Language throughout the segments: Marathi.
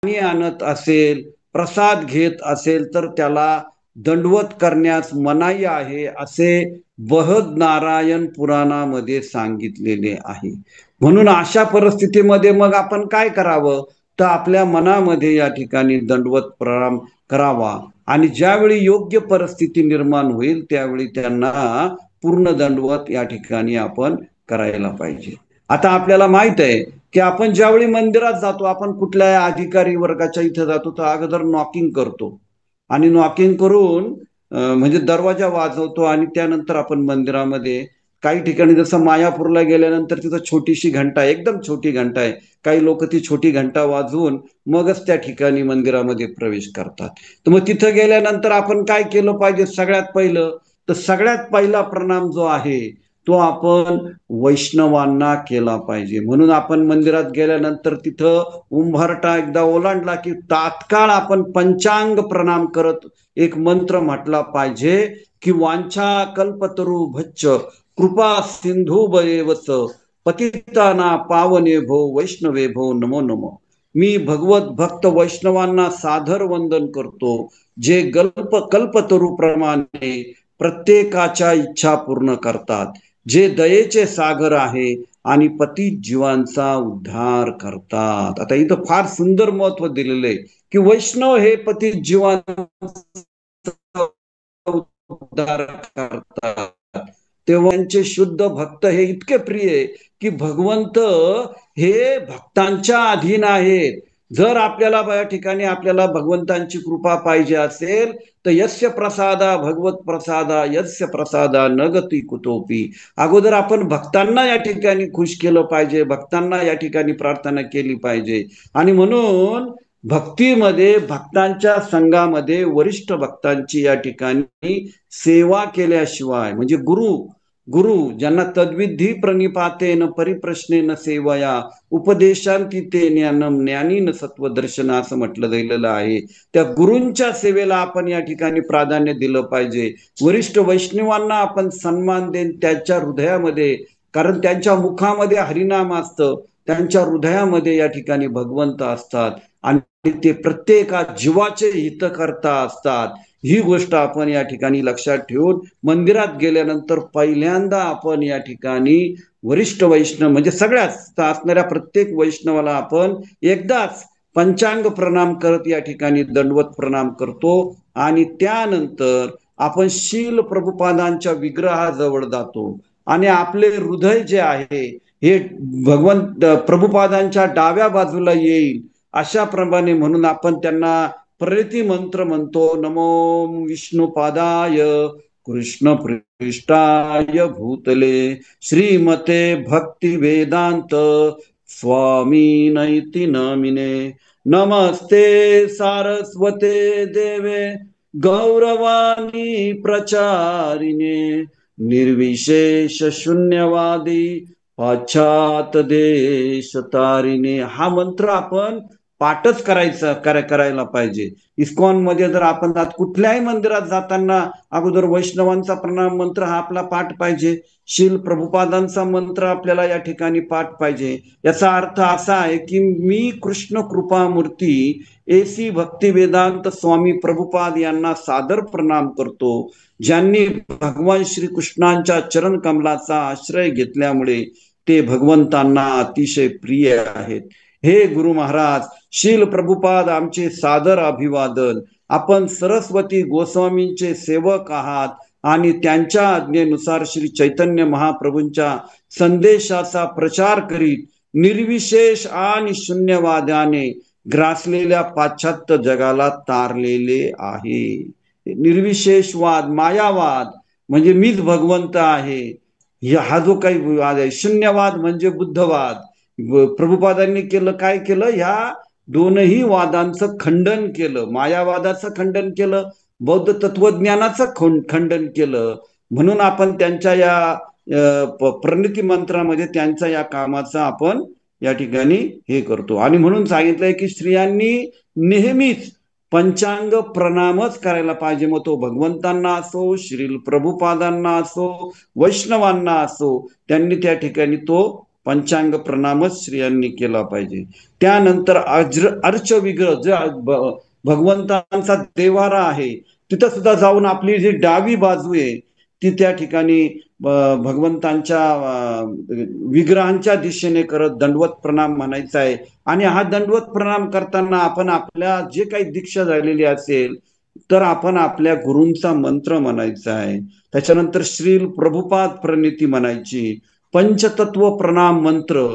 पाणी आणत असेल, प्रसाद घेत असेल तर त्याला दंडवत करण्यास मनाई आहे असे बहद नारायण पुराणामध्ये सांगितलेले आहे. म्हणून अशा परिस्थितीमध्ये मग आपण काय करावं, तर आपल्या मनामध्ये या ठिकाणी दंडवत प्रणाम करावा आणि ज्यावेळी योग्य परिस्थिती निर्माण होईल त्यावेळी त्यांना पूर्ण दंडवत या ठिकाणी आपण करायला पाहिजे. आता आपल्याला माहित आहे की आपण ज्यावेळी मंदिरात जातो, आपण कुठल्याही अधिकारी वर्गाच्या इथे जातो तर अगोदर नॉकिंग करतो आणि नॉकिंग करून म्हणजे दरवाजा वाजवतो आणि त्यानंतर आपण मंदिरामध्ये काही ठिकाणी जसं मायापूरला गेल्यानंतर तिथं छोटीशी घंटा आहे, एकदम छोटी घंटा आहे, काही लोक ती छोटी घंटा वाजवून मगच त्या ठिकाणी मंदिरामध्ये प्रवेश करतात. तर मग तिथं गेल्यानंतर आपण काय केलं पाहिजे, सगळ्यात पहिलं तर सगळ्यात पहिला प्रणाम जो आहे तो आपण वैष्णवांना केला पाहिजे. म्हणून आपण मंदिरात गेल्यानंतर तिथं उंबरठा एकदा ओलांडला की तात्काळ आपण पंचांग प्रणाम करत एक मंत्र म्हटला पाहिजे की वांछा कल्पतरू भच्च कृपा सिंधू बयेवच पतिताना पावने भो वैष्णवे भो नमो नमो. मी भगवत भक्त वैष्णवांना सादर वंदन करतो, जे कल्पतरू प्रमाणे प्रत्येकाच्या इच्छा पूर्ण करतात, जे दयेचे सागर आहे आणि पतित जीवांचा उद्धार करतात. आता इथं फार सुंदर महत्व दिलेलं आहे की वैष्णव हे पतित जीवांचा उद्धार करतात. तेव्हा त्यांचे शुद्ध भक्त हे इतके प्रिय आहे की भगवंत हे भक्तांच्या अधीन आहेत. जर आपल्याला या ठिकाणी आपल्याला भगवंतांची कृपा पाहिजे असेल तर यस्य प्रसादा भगवत प्रसादा यस्य प्रसादा न गती कुतोपी. अगोदर आपण भक्तांना या ठिकाणी खुश केलं पाहिजे, भक्तांना या ठिकाणी प्रार्थना केली पाहिजे. आणि म्हणून भक्तीमध्ये भक्तांच्या संघामध्ये वरिष्ठ भक्तांची या ठिकाणी सेवा केल्याशिवाय म्हणजे गुरु गुरु ज्यांना तद्विधी प्रणिपातेन परिप्रश्नेन सेवया उपदेशांती ते ज्ञानम ज्ञानीन सत्वदर्शन असं म्हटलं गेलेलं आहे. त्या गुरूंच्या सेवेला आपण या ठिकाणी प्राधान्य दिलं पाहिजे. वरिष्ठ वैष्णवांना आपण सन्मान देऊन त्यांच्या हृदयामध्ये, कारण त्यांच्या मुखामध्ये हरिनाम असतं, त्यांच्या हृदयामध्ये या ठिकाणी भगवंत असतात आणि ते प्रत्येका जीवाचे हितकर्ता असतात. ही गोष्ट आपण या ठिकाणी लक्षात ठेवून मंदिरात गेल्यानंतर पहिल्यांदा आपण या ठिकाणी वरिष्ठ वैष्णव म्हणजे सगळ्यात असणाऱ्या प्रत्येक वैष्णवाला आपण एकदाच पंचांग प्रणाम करत या ठिकाणी दंडवत प्रणाम करतो आणि त्यानंतर आपण शील प्रभुपादांच्या विग्रहाजवळ जातो आणि आपले हृदय जे आहे हे भगवंत प्रभुपादांच्या डाव्या बाजूला येईल अशा प्रमाणे म्हणून आपण त्यांना प्रेती मंत्र म्हणतो. नमो विष्णुपादाय कृष्ण पृष्ठाय भूतले श्रीमते भक्ती वेदांत स्वामी नैति नमिने नमस्ते सारस्वते देवे गौरवाणी प्रचारिणे निर्विशेष शून्यवादी पाश्चात देश तारिणे. हा मंत्र आपण पाठच करायला पाहिजे. इस्कॉन मध्ये जर आपण कुठल्याही मंदिरात जाताना अगोदर वैष्णवांचा प्रणाम मंत्र हा आपला पाठ पाहिजे, शील प्रभुपादांचा मंत्र आपल्याला या ठिकाणी पाठ पाहिजे. याचा अर्थ असा आहे की मी कृष्ण कृपामूर्ती एसी भक्ती वेदांत स्वामी प्रभुपाद यांना सादर प्रणाम करतो, ज्यांनी भगवान श्रीकृष्णांच्या चरण कमलाचा आश्रय घेतल्यामुळे ते भगवंतांना अतिशय प्रिय आहेत. हे गुरु महाराज शील प्रभुपाद आमचे सादर अभिवादन. आपण सरस्वती गोस्वामींचे सेवक आहात आणि त्यांच्या आज्ञेनुसार श्री चैतन्य महाप्रभूंच्या संदेशाचा प्रचार करीत निर्विशेष आणि शून्यवादाने ग्रासलेल्या पाश्चात्य जगाला तारलेले आहे. निर्विशेषवाद, मायावाद म्हणजे मीच भगवंत आहे हा जो काही वाद आहे, शून्यवाद म्हणजे बुद्धवाद, प्रभुपादांनी काय केलं, ह्या दोनही वादांचं खंडन केलं. मायावादाचं खंडन केलं, बौद्ध तत्वज्ञानाचं खंडन केलं. म्हणून आपण त्यांच्या या प्रणिती मंत्रामध्ये त्यांच्या या कामाचा आपण या ठिकाणी हे करतो. आणि म्हणून सांगितलंय की स्त्रियांनी नेहमीच पंचांग प्रणामच करायला पाहिजे. मग तो भगवंतांना असो, श्रील प्रभुपादांना असो, वैष्णवांना असो, त्यांनी त्या ठिकाणी तो पंचांग प्रणामच स्त्रियांनी केला पाहिजे. त्यानंतर अर्च विग्रह जे भगवंतांचा देवारा आहे तिथं सुद्धा जाऊन आपली जी डावी बाजू आहे ती त्या ठिकाणी भगवंतांच्या विग्रहांच्या दिशेने करत दंडवत प्रणाम म्हणायचा आहे. आणि हा दंडवत प्रणाम करताना आपण आपल्या जे काही दीक्षा झालेली असेल तर आपण आपल्या गुरूंचा मंत्र म्हणायचा आहे. त्याच्यानंतर श्री प्रभुपाद प्रणिती म्हणायची. पंचतत्व प्रणाम मंत्र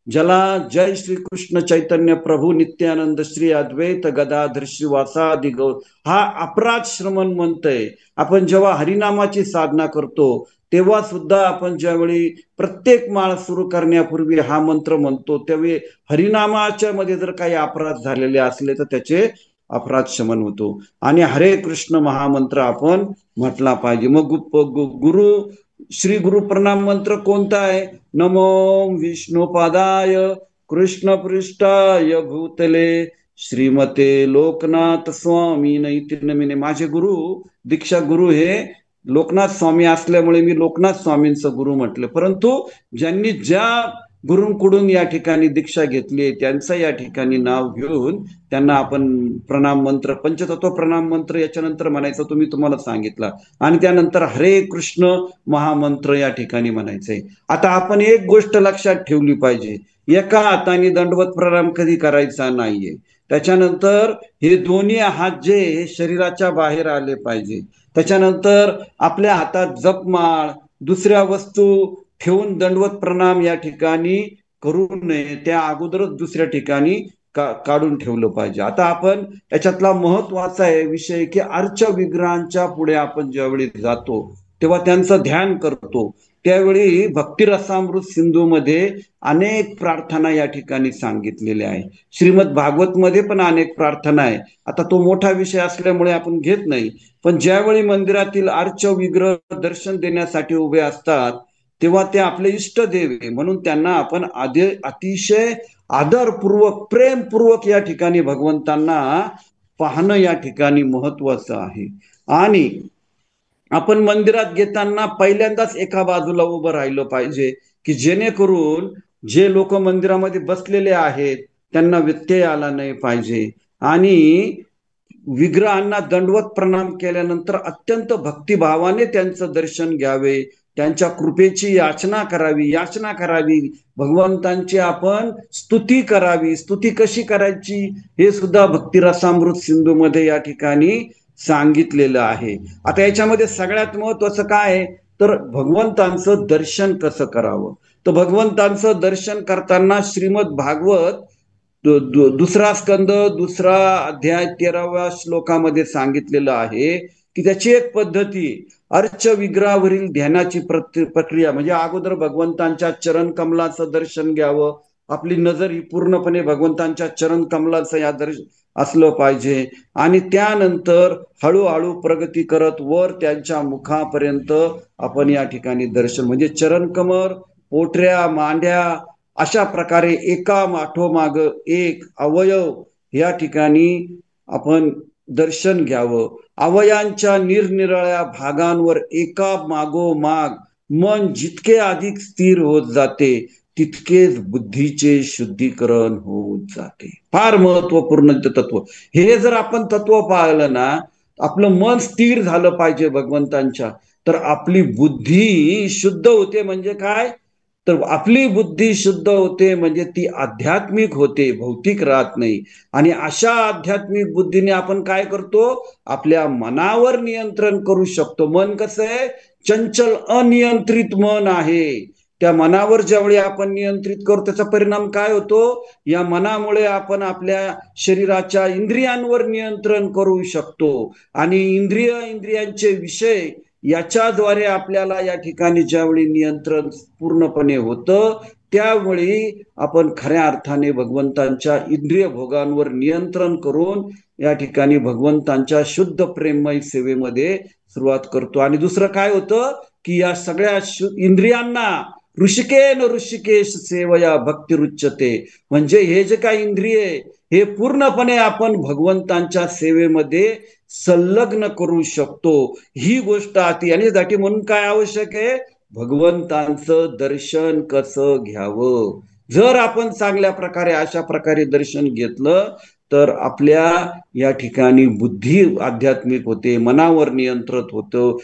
ज्याला जय श्री कृष्ण चैतन्य प्रभू नित्यानंद श्री अद्वैत गदाधर श्रीवासादि गौर हा अपराध श्रमण म्हणतंय. आपण जेव्हा हरिनामाची साधना करतो तेव्हा सुद्धा आपण ज्यावेळी प्रत्येक माळ सुरू करण्यापूर्वी हा मंत्र म्हणतो त्यावेळी हरिनामाच्या मध्ये जर काही अपराध झालेले असले तर त्याचे अपराध शमन होतो. आणि हरे कृष्ण महामंत्र आपण म्हटला पाहिजे. मग गुरु श्री गुरु प्रणाम मंत्र कोणता आहे? नमो विष्णुपादाय कृष्ण पृष्ठाय भूतले श्रीमते लोकनाथ स्वामी नैति नमिने. माझे गुरु दीक्षा गुरु हे लोकनाथ स्वामी असल्यामुळे मी लोकनाथ स्वामींचं गुरु म्हटलं. परंतु ज्यांनी ज्या गुरूंकडून या ठिकाणी दीक्षा घेतली त्यांचं या ठिकाणी नाव घेऊन त्यांना आपण प्रणाम मंत्र पंचतत्व प्रणाम मंत्र याच्यानंतर म्हणायचं तुम्ही तुम्हाला सांगितलं. आणि त्यानंतर हरे कृष्ण महामंत्र या ठिकाणी म्हणायचंय. आता आपण एक गोष्ट लक्षात ठेवली पाहिजे, एका हाताने दंडवत प्रणाम कधी करायचा नाहीये. त्याच्यानंतर हे दोन्ही हात जे शरीराच्या बाहेर आले पाहिजे. त्याच्यानंतर आपल्या हातात जपमाळ दुसऱ्या वस्तू ठेवून दंडवत प्रणाम या ठिकाणी करू नये, त्या अगोदरच दुसऱ्या ठिकाणी काढून ठेवलं पाहिजे. आता आपण याच्यातला महत्वाचा आहे विषय की अर्च विग्रहांच्या पुढे आपण ज्यावेळी जातो तेव्हा त्यांचं ध्यान करतो त्यावेळी भक्ती रसामृत सिंधू मध्ये अनेक प्रार्थना या ठिकाणी सांगितलेल्या आहे. श्रीमद भागवत मध्ये पण अनेक प्रार्थना आहे. आता तो मोठा विषय असल्यामुळे आपण घेत नाही. पण ज्यावेळी मंदिरातील अर्च विग्रह दर्शन देण्यासाठी उभे असतात तेव्हा ते आपले इष्टदेव आहे म्हणून त्यांना आपण अतिशय आदरपूर्वक प्रेमपूर्वक या ठिकाणी भगवंतांना पाहणं या ठिकाणी महत्वाचं आहे. आणि आपण मंदिरात घेताना पहिल्यांदाच एका बाजूला उभं राहिलं पाहिजे की जेणेकरून जे लोक मंदिरामध्ये बसलेले आहेत त्यांना व्यत्यय आला नाही पाहिजे. आणि विग्रहांना दंडवत प्रणाम केल्यानंतर अत्यंत भक्तिभावाने त्यांचं दर्शन घ्यावे, त्यांच्या कृपेची याचना करावी, भगवंतांची आपण स्तुती करावी. स्तुती कशी करायची हे सुद्धा भक्ती रसामृत सिंधू मध्ये या ठिकाणी सांगितलेलं आहे. आता याच्यामध्ये सगळ्यात महत्वाचं काय आहे तर भगवंतांचं दर्शन कसं करावं. तर भगवंतांचं दर्शन करताना श्रीमद भागवत दुसरा स्कंद दुसरा अध्याय 13व्या श्लोकामध्ये सांगितलेलं आहे की त्याची एक पद्धती अर्च विग्रहावरील ध्यानाची प्रक्रिया म्हणजे अगोदर भगवंतांच्या चरण कमलाचं दर्शन घ्यावं. आपली नजर ही पूर्णपणे भगवंतांच्या चरण कमलाचं या असलं पाहिजे. आणि त्यानंतर हळूहळू प्रगती करत वर त्यांच्या मुखापर्यंत आपण या ठिकाणी दर्शन म्हणजे चरण कमर पोटऱ्या मांड्या अशा प्रकारे एका माठोमाग एक अवयव या ठिकाणी आपण दर्शन घ्यावं. अवयांच्या निरनिराळ्या भागांवर एका मागोमाग मन जितके अधिक स्थिर होत जाते तितकेच बुद्धीचे शुद्धीकरण होत जाते. फार महत्वपूर्ण तत्व हे. जर आपण तत्व पाळलं ना आपलं मन स्थिर झालं पाहिजे भगवंतांच्या तर आपली बुद्धी शुद्ध होते. म्हणजे काय तर आपली बुद्धी शुद्ध होते म्हणजे ती आध्यात्मिक होते, भौतिक राहत नाही. आणि अशा आध्यात्मिक बुद्धीने आपण काय करतो आपल्या मनावर नियंत्रण करू शकतो. मन कसं आहे चंचल अनियंत्रित मन आहे. त्या मनावर ज्यावेळी आपण नियंत्रित करू त्याचा परिणाम काय होतो या मनामुळे आपण आपल्या शरीराच्या इंद्रियांवर नियंत्रण करू शकतो. आणि इंद्रियांचे विषय याच्याद्वारे आपल्याला या ठिकाणी ज्यावेळी नियंत्रण पूर्णपणे होतं त्यावेळी आपण खऱ्या अर्थाने भगवंतांच्या इंद्रिय भोगांवर नियंत्रण करून या ठिकाणी भगवंतांच्या शुद्ध प्रेममय सेवेमध्ये सुरुवात करतो. आणि दुसरं काय होतं की या सगळ्या इंद्रियांना ऋषिकेन ऋषिकेश सेवया भक्ती रुच्यते. म्हणजे हे जे काही इंद्रिय हे पूर्णपणे आपण भगवंतांच्या सेवेमध्ये संलग्न करू शकतो. ही गोष्ट आणि म्हणून काय आवश्यक आहे भगवंतांचं दर्शन कसं घ्यावं. जर आपण चांगल्या प्रकारे अशा प्रकारे दर्शन घेतलं तर आपल्या या ठिकाणी बुद्धी आध्यात्मिक होते, मनावर नियंत्रित होतं,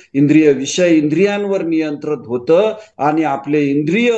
विषय इंद्रियांवर नियंत्रित होतं आणि आपले इंद्रिय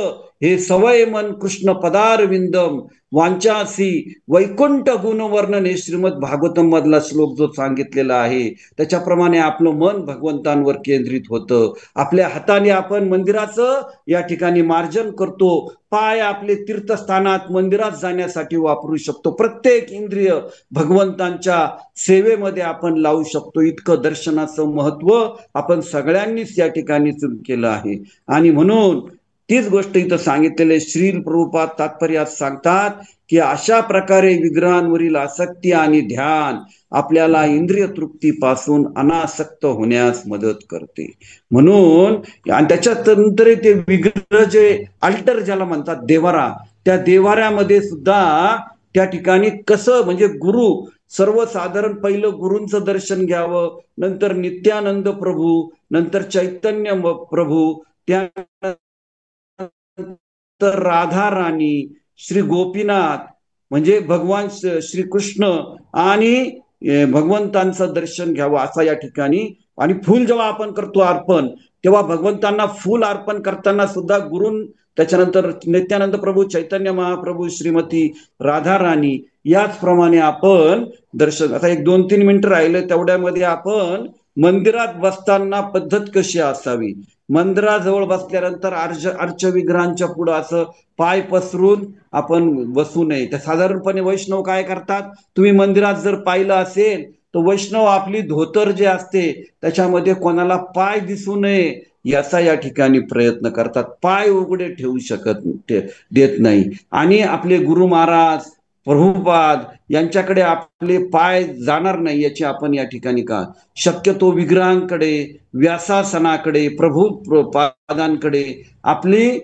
हे सवय मन कृष्ण पदारविंदम वांचासी वैकुंठ गुणवर्णन हे श्रीमद भागवतम मधला श्लोक जो सांगितलेला आहे त्याच्याप्रमाणे आपलं मन भगवंतांवर केंद्रित होतं. आपल्या हाताने आपण मंदिराचं या ठिकाणी मार्जन करतो, पाय आपले तीर्थस्थानात मंदिरात जाण्यासाठी वापरू शकतो, प्रत्येक इंद्रिय भगवंतांच्या सेवेमध्ये आपण लावू शकतो. इतकं दर्शनाचं महत्व आपण सगळ्यांनीच या ठिकाणी केलं आहे. आणि म्हणून तीच गोष्ट इथं सांगितलेले श्रील प्रभुपाद तात्पर्यात सांगतात की अशा प्रकारे विग्रहांवरील आसक्ती आणि ध्यान आपल्याला इंद्रिय तृप्तीपासून अनासक्त होण्यास मदत करते. म्हणून आणि त्याच्यानंतर ते विग्रह जे अल्टर ज्याला म्हणतात देवारा, त्या देवाऱ्यामध्ये सुद्धा त्या ठिकाणी कसं म्हणजे गुरु सर्वसाधारण पहिलं गुरूंचं दर्शन घ्यावं, नंतर नित्यानंद प्रभू, नंतर चैतन्य प्रभू, त्यानंतर राधा राणी, श्री गोपीनाथ म्हणजे भगवान श्रीकृष्ण आणि भगवंतांचं दर्शन घ्यावं असं या ठिकाणी. आणि फूल जेव्हा आपण करतो अर्पण तेव्हा भगवंतांना फूल अर्पण करताना सुद्धा गुरून, त्याच्यानंतर नित्यानंद प्रभू, चैतन्य महाप्रभू, श्रीमती राधा राणी याचप्रमाणे आपण दर्शन. आता एक 2-3 मिनिटं राहिले तेवढ्यामध्ये आपण मंदिरात बसताना पद्धत कशी असावी. मंदिराजवळ बसल्यानंतर अर्चविग्रहांच्या पुढं असं पाय पसरून आपण बसू नये. तर साधारणपणे वैष्णव काय करतात, तुम्ही मंदिरात जर पाहिलं असेल तर वैष्णव आपली धोतर जे असते त्याच्यामध्ये कोणाला पाय दिसू नये याचा या ठिकाणी प्रयत्न करतात, पाय उघडे ठेवू देत नाही. आणि आपले गुरु महाराज प्रभुपाद यांच्याकडे आपले पाय जाणार नाही याची आपण या ठिकाणी का शक्यतो विग्रहांकडे, व्यासासनाकडे, प्रभुपादांकडे आपली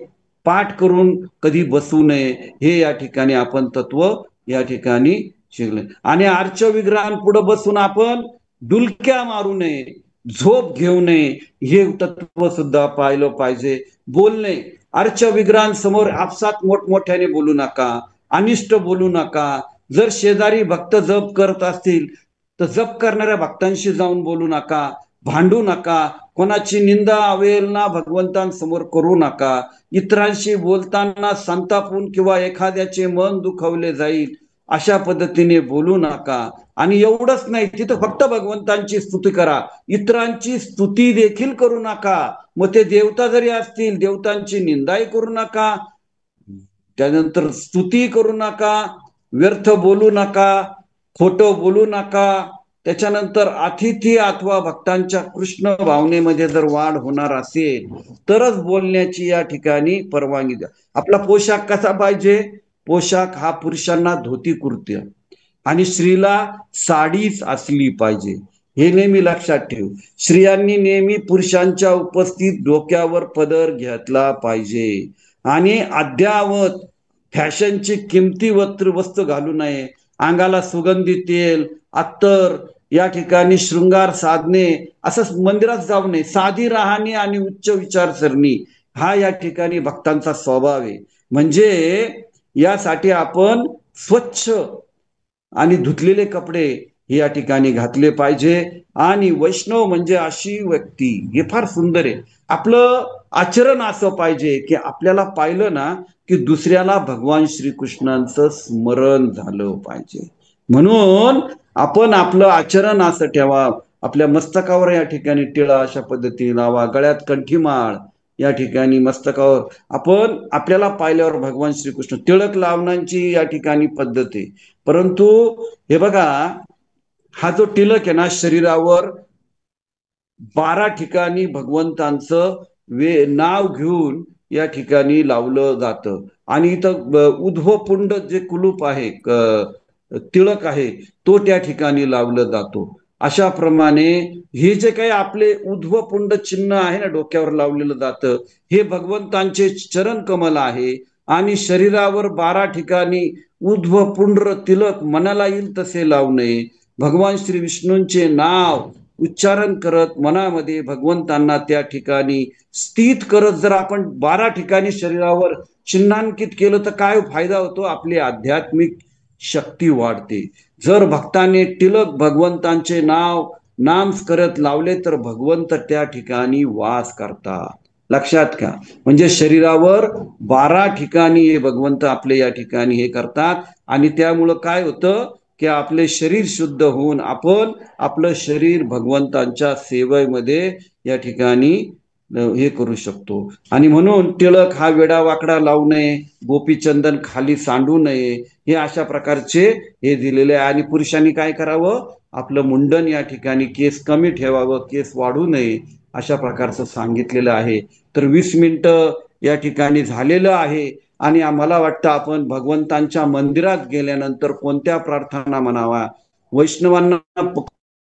पाठ करून कधी बसू नये हे या ठिकाणी आपण तत्व या ठिकाणी शिकले. आणि आर्च विग्रहांपुढे बसून आपण डुलक्या मारू नये, झोप घेऊ नये हे तत्व सुद्धा पाहिलं पाहिजे. बोलणे, अर्च विग्रहांसमोर आपसात मोठमोठ्याने बोलू नका, अनिष्ट बोलू नका. जर शेजारी भक्त जप करत असतील तर जप करणाऱ्या भक्तांशी जाऊन बोलू नका, भांडू नका, कोणाची निंदा अवहेलना भगवंतांसमोर करू नका. इतरांशी बोलताना संतापून किंवा एखाद्याचे मन दुखवले जाईल अशा पद्धतीने बोलू नका. आणि एवढंच नाही, तिथं फक्त भगवंतांची स्तुती करा, इतरांची स्तुती देखील करू नका. मग ते देवता जरी असतील देवतांची निंदाही करू नका, त्यानंतर स्तुती करू नका, व्यर्थ बोलू नका, खोटं बोलू नका. त्याच्यानंतर अतिथी अथवा भक्तांच्या कृष्ण भावनेमध्ये जर वाढ होणार असेल तरच बोलण्याची या ठिकाणी परवानगी द्या. आपला पोशाख कसा पाहिजे, पोशाख हा पुरुषांना धोती कुर्ती आणि स्त्रीला साडीच असली पाहिजे, हे नेहमी लक्षात ठेव. स्त्रियांनी नेहमी पुरुषांच्या उपस्थित डोक्यावर पदर घेतला पाहिजे आणि अद्यावत फॅशनची किमती वस्तू घालू नये. अंगाला सुगंधी तेल, अत्तर, या ठिकाणी शृंगार साधने असं मंदिरात जाऊ नये. साधी राहणी आणि उच्च विचारसरणी हा या ठिकाणी भक्तांचा स्वभाव आहे. म्हणजे यासाठी आपण स्वच्छ आणि धुतलेले कपडे हे या ठिकाणी घातले पाहिजे. आणि वैष्णव म्हणजे अशी व्यक्ती, हे फार सुंदर आहे, आपलं आचरण असं पाहिजे की आपल्याला पाहिलं ना की दुसऱ्याला भगवान श्रीकृष्णांचं स्मरण झालं पाहिजे. म्हणून आपण आपलं आचरण असं ठेवा, आपल्या मस्तकावर या ठिकाणी टिळा अशा पद्धतीने लावा, गळ्यात कंठीमाळ, या ठिकाणी मस्तकावर आपण आपल्याला पाहिल्यावर भगवान श्रीकृष्ण टिळक लावण्याची या ठिकाणी पद्धत आहे. परंतु हे बघा, हा जो टिळक आहे ना शरीरावर 12 ठिकाणी भगवंतांचं नाव घेऊन या ठिकाणी लावलं जातं. आणि इथं उध्वपुंड जे कुलूप आहे, टिळक आहे, तो त्या ठिकाणी लावलं जातो. अशा प्रमाणे हे जे काही आपले उध्वपुंड चिन्ह आहे ना डोक्यावर लावलेलं जातं, हे भगवंतांचे चरण कमल आहे. आणि शरीरावर 12 ठिकाणी उध्वपुंड तिलक मनाला येईल तसे लावू नये. भगवान श्री विष्णूंचे नाव उच्चारण करत मनामध्ये भगवंतांना त्या ठिकाणी स्थित करत जर आपण 12 ठिकाणी शरीरावर चिन्हांकित केलं तर काय फायदा होतो? आपली आध्यात्मिक शक्ती वाढते. जर भक्ताने टिलक भगवंतांचे नाम करत लावले तर भगवंत त्या ठिकाणी वास करतात. लक्षात घ्या. म्हणजे शरीरावर 12 ठिकाणी हे भगवंत आपले या ठिकाणी हे करतात आणि त्यामुळं काय होतं की आपले शरीर शुद्ध होऊन आपण आपलं शरीर भगवंतांच्या सेवेमध्ये या ठिकाणी हे करू शकतो. आणि म्हणून टिळक हा वेडावाकडा लावू नये, गोपीचंदन खाली सांडू नये, हे अशा प्रकारचे हे दिलेले आहे. आणि पुरुषांनी काय करावं? आपलं मुंडन या ठिकाणी केस कमी ठेवावं, केस वाढू नये, अशा प्रकारचं सांगितलेलं आहे. तर 20 मिनिटं या ठिकाणी झालेलं आहे आणि मला वाटतं आपण भगवंतांच्या मंदिरात गेल्यानंतर कोणत्या प्रार्थना म्हणावा, वैष्णवांना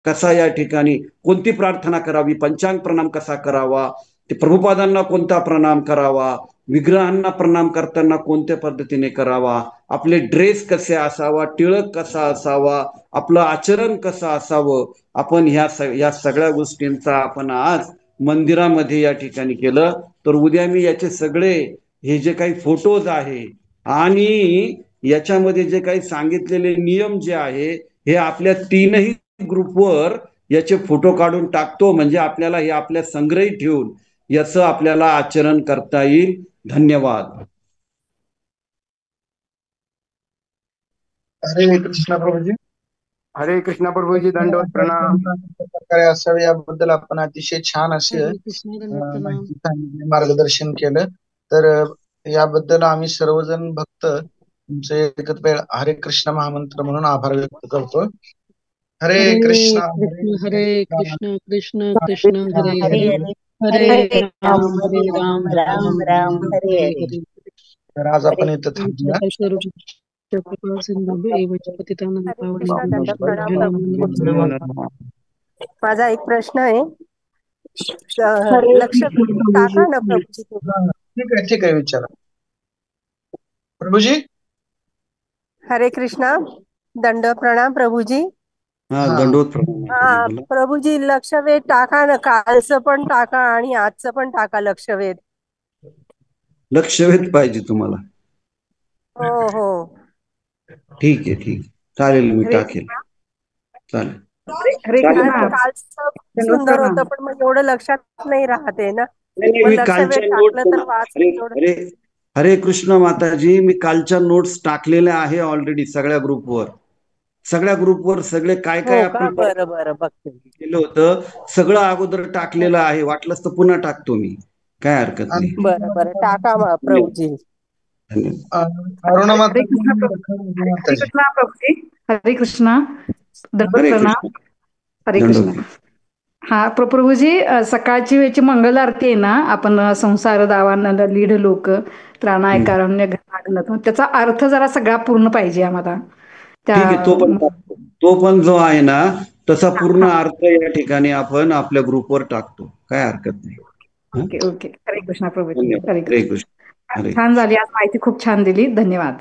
कसा या ठिकाणी कोणती प्रार्थना करावी, पंचांग प्रणाम कसा करावा, ते प्रभुपादांना कोणता प्रणाम करावा, विग्रहांना प्रणाम करताना कोणत्या पद्धतीने करावा, आपले ड्रेस कसे असावा, टिळक कसा असावा, आपलं आचरण कसं असावं, आपण या सगळ्या गोष्टींचा आपण आज मंदिरामध्ये या ठिकाणी केलं. तर उद्या मी याचे सगळे हे जे काही फोटोज आहे आणि याच्यामध्ये जे काही सांगितलेले नियम जे आहे हे आपल्या 3ही ग्रुपवर याचे फोटो काढून टाकतो. म्हणजे आपल्याला हे आपल्या संग्रही ठेवून याचं आपल्याला आचरण करता येईल. धन्यवाद. हरे कृष्णा प्रभूजी. हरे कृष्णा प्रभूजी, दंडवत प्रणाम. प्रकारे असावे याबद्दल आपण अतिशय छान असे मार्गदर्शन केलं. तर याबद्दल आम्ही सर्वजण भक्त तुमचे एकत्र हरे कृष्ण महामंत्र म्हणून आभार व्यक्त करतो. हरे कृष्णा हरे कृष्ण कृष्ण कृष्ण हरे हरे हरे राम राम राम हरे हरे. तर आज आपण इथं थांबूया. माझा एक प्रश्न आहे. लक्ष टाका ना प्रभूजी. ठीक आहे विचारा प्रभूजी. हरे कृष्णा, दंड प्रणाम प्रभूजी. दंडवत प्रणाम. प्रभूजी लक्षवेध टाका ना, कालचं पण टाका आणि आजचं पण टाका लक्षवेध. लक्षवेध पाहिजे तुम्हाला? हो हो ठीक आहे चालेल, मी टाकेल. चालेल. कालचं सुंदर होतं पण मग एवढं लक्षात नाही राहते ना. मी कालच्या हरे कृष्ण माताजी, मी कालच्या नोट्स टाकलेल्या आहे ऑलरेडी सगळ्या ग्रुपवर सगळे काय आपण केलं होतं सगळं अगोदर टाकलेलं आहे. वाटलंच तर पुन्हा टाकतो मी, काय हरकत नाही. बरं टाका प्रभूजी. हरे कृष्णा, हरे कृष्णा. हा प्रभूजी, सकाळची वेळची मंगल आरती आहे ना, आपण संसार दावानंद लीढ लोक त्राणायकारण्य घनाग्न, त्याचा अर्थ जरा सगळा पूर्ण पाहिजे आम्हाला. तो पण जो आहे ना तसा पूर्ण अर्थ या ठिकाणी आपण आपल्या ग्रुपवर टाकतो, काय हरकत नाही. ओके. हरे कृष्णा प्रभूजी. हरे कृष्ण. छान झाली आज माहिती, खूप छान दिली. धन्यवाद.